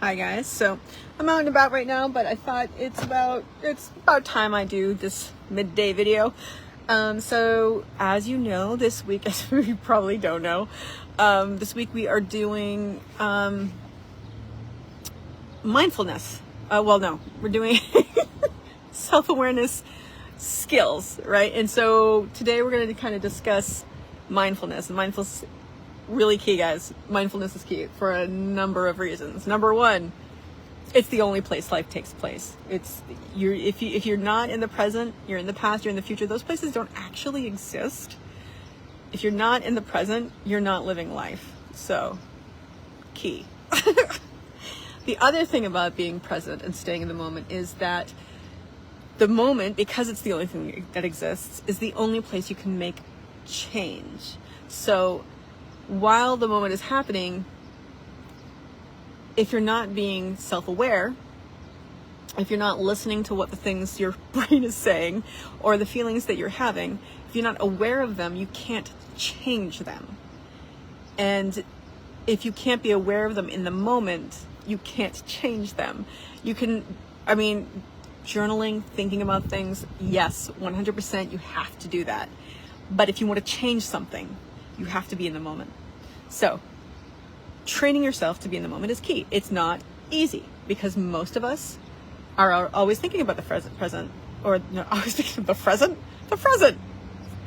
Hi guys, so I'm out and about right now, but I thought it's about time I do this midday video. So as you know, this week, as you probably don't know, this week we are doing mindfulness. We're doing self-awareness skills, right? And so today we're going to kind of discuss mindfulness. And mindfulness really key, guys. Mindfulness is key for a number of reasons. Number one, it's the only place life takes place. If you're not in the present, you're in the past, you're in the future. Those places don't actually exist. If you're not in the present, you're not living life. So, key. The other thing about being present and staying in the moment is that the moment, because it's the only thing that exists, is the only place you can make change. So while the moment is happening, if you're not being self-aware, if you're not listening to what the things your brain is saying or the feelings that you're having, if you're not aware of them, you can't change them. And if you can't be aware of them in the moment, you can't change them. Journaling, thinking about things, yes, 100% you have to do that. But if you want to change something, you have to be in the moment. So, training yourself to be in the moment is key. It's not easy because most of us are always thinking about the present, or no, always thinking of the present,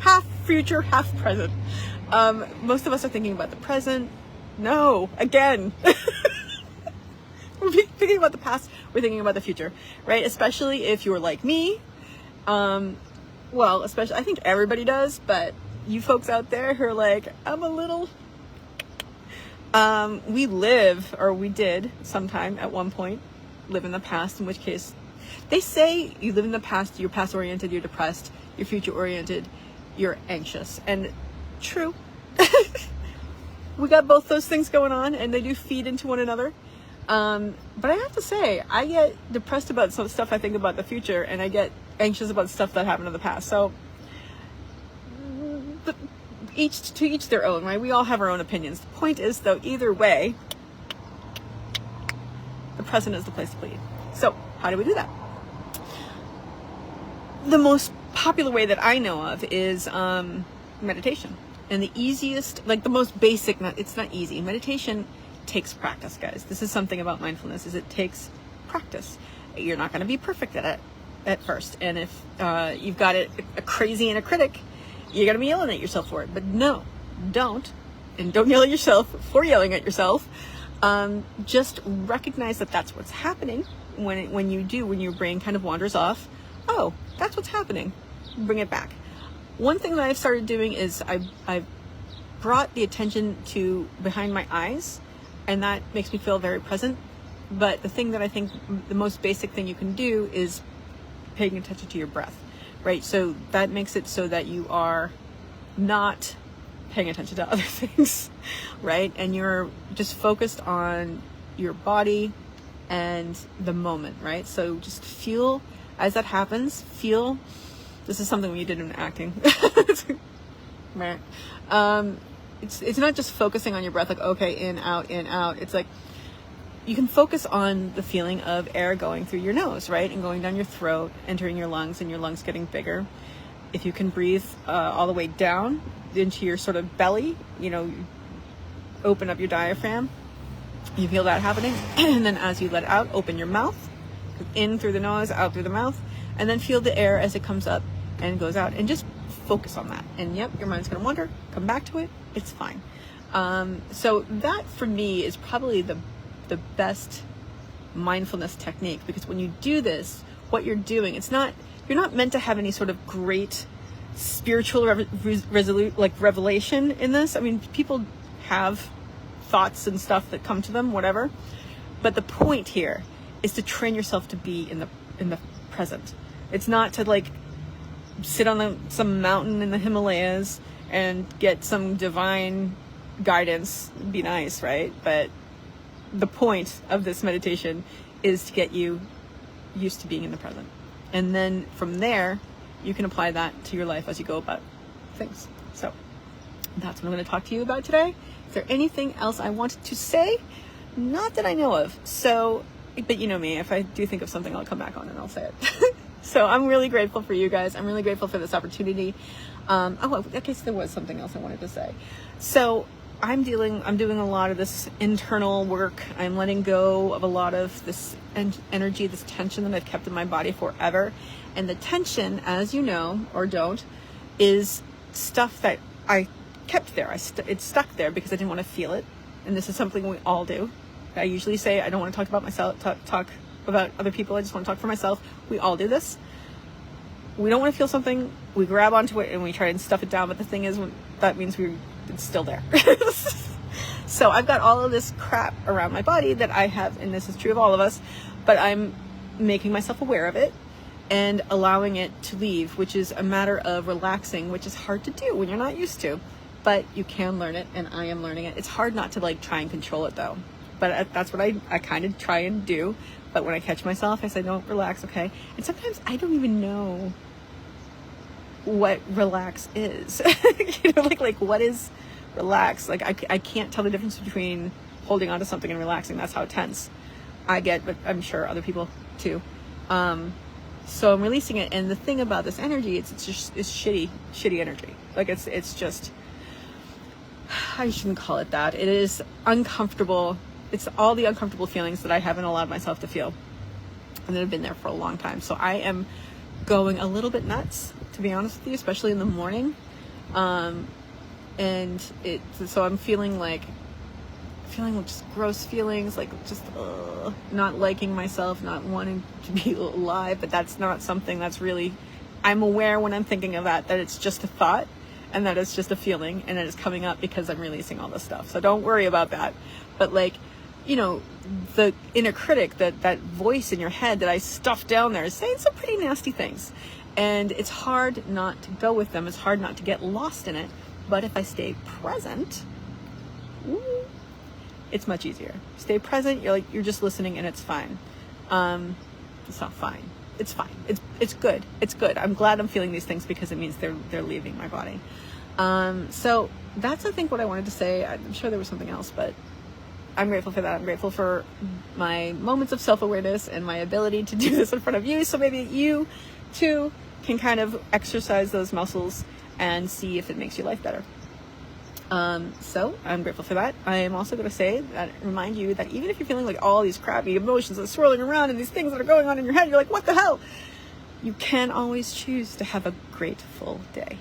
half future, half present. Most of us are thinking about the present. No, again. We're thinking about the past, we're thinking about the future, right? Especially if you're like me. Especially, I think everybody does, but you folks out there who are like, we did sometime at one point live in the past, in which case they say you live in the past, you're past oriented, you're depressed, you're future oriented, you're anxious. And true. We got both those things going on and they do feed into one another. But I have to say, I get depressed about some stuff I think about the future, and I get anxious about stuff that happened in the past. So each their own, right? We all have our own opinions. The point is, though, either way, the present is the place to be. So how do we do that? The most popular way that I know of is meditation. And the easiest, like the most basic, it's not easy. Meditation takes practice, guys. This is something about mindfulness, is it takes practice. You're not going to be perfect at it at first. And if you've got a crazy inner critic, you're going to be yelling at yourself for it. But no, don't. And don't yell at yourself for yelling at yourself. Just recognize that that's what's happening when your brain kind of wanders off. Oh, that's what's happening. Bring it back. One thing that I've started doing is I've brought the attention to behind my eyes, and that makes me feel very present. But the thing that I think the most basic thing you can do is paying attention to your breath, right? So that makes it so that you are not paying attention to other things, right? And you're just focused on your body and the moment, right? So just feel as that happens, this is something we did in acting. It's not just focusing on your breath, like, okay, in, out, in, out. It's like, you can focus on the feeling of air going through your nose, right? And going down your throat, entering your lungs, and your lungs getting bigger. If you can breathe all the way down into your sort of belly, open up your diaphragm. You feel that happening. And then as you let out, open your mouth. In through the nose, out through the mouth. And then feel the air as it comes up and goes out. And just focus on that. And yep, your mind's going to wander. Come back to it. It's fine. So that for me is probably the best mindfulness technique, because when you do this, what you're doing, you're not meant to have any sort of great spiritual revelation in this. I mean, people have thoughts and stuff that come to them, whatever. But the point here is to train yourself to be in the present. It's not to sit on some mountain in the Himalayas and get some divine guidance. Be nice, right? But the point of this meditation is to get you used to being in the present. And then from there, you can apply that to your life as you go about things. So that's what I'm going to talk to you about today. Is there anything else I wanted to say? Not that I know of. So, but you know me, if I do think of something, I'll come back on and I'll say it. So I'm really grateful for you guys. I'm really grateful for this opportunity. Oh, I guess there was something else I wanted to say. So I'm doing a lot of this internal work. I'm letting go of a lot of this energy, this tension that I've kept in my body forever. And the tension, as you know, or don't, is stuff that I kept there. It's stuck there because I didn't want to feel it. And this is something we all do. I usually say I don't want to talk about myself, talk about other people. I just want to talk for myself. We all do this. We don't want to feel something. We grab onto it and we try and stuff it down. But the thing is, that means it's still there. So I've got all of this crap around my body that I have, and this is true of all of us, but I'm making myself aware of it and allowing it to leave, which is a matter of relaxing, which is hard to do when you're not used to, but you can learn it, and I am learning it. It's hard not to like try and control it though, but that's what I kind of try and do. But when I catch myself, I say, don't relax, okay? And sometimes I don't even know what relax is. You know, like what is relax? Like I can't tell the difference between holding on to something and relaxing. That's how tense I get, but I'm sure other people too. So I'm releasing it. And the thing about this energy, it's shitty energy. Like it's just, I shouldn't call it that. It is uncomfortable. It's all the uncomfortable feelings that I haven't allowed myself to feel and that have been there for a long time. So I am going a little bit nuts, to be honest with you, especially in the morning. So I'm feeling just gross feelings, like just not liking myself, not wanting to be alive. But that's not something that's really, I'm aware when I'm thinking of that it's just a thought and that it's just a feeling and that it's coming up because I'm releasing all this stuff. So don't worry about that. But like, you know, the inner critic, that voice in your head that I stuffed down there is saying some pretty nasty things. And it's hard not to go with them. It's hard not to get lost in it. But if I stay present, it's much easier. Stay present. You're just listening, and it's fine. It's not fine. It's fine. It's good. It's good. I'm glad I'm feeling these things because it means they're leaving my body. So that's, I think, what I wanted to say. I'm sure there was something else, but I'm grateful for that. I'm grateful for my moments of self-awareness and my ability to do this in front of you. So maybe you too can kind of exercise those muscles and see if it makes your life better. So I'm grateful for that. I am also going to say that, remind you that even if you're feeling like all these crappy emotions are swirling around and these things that are going on in your head, you're like, what the hell? You can always choose to have a grateful day.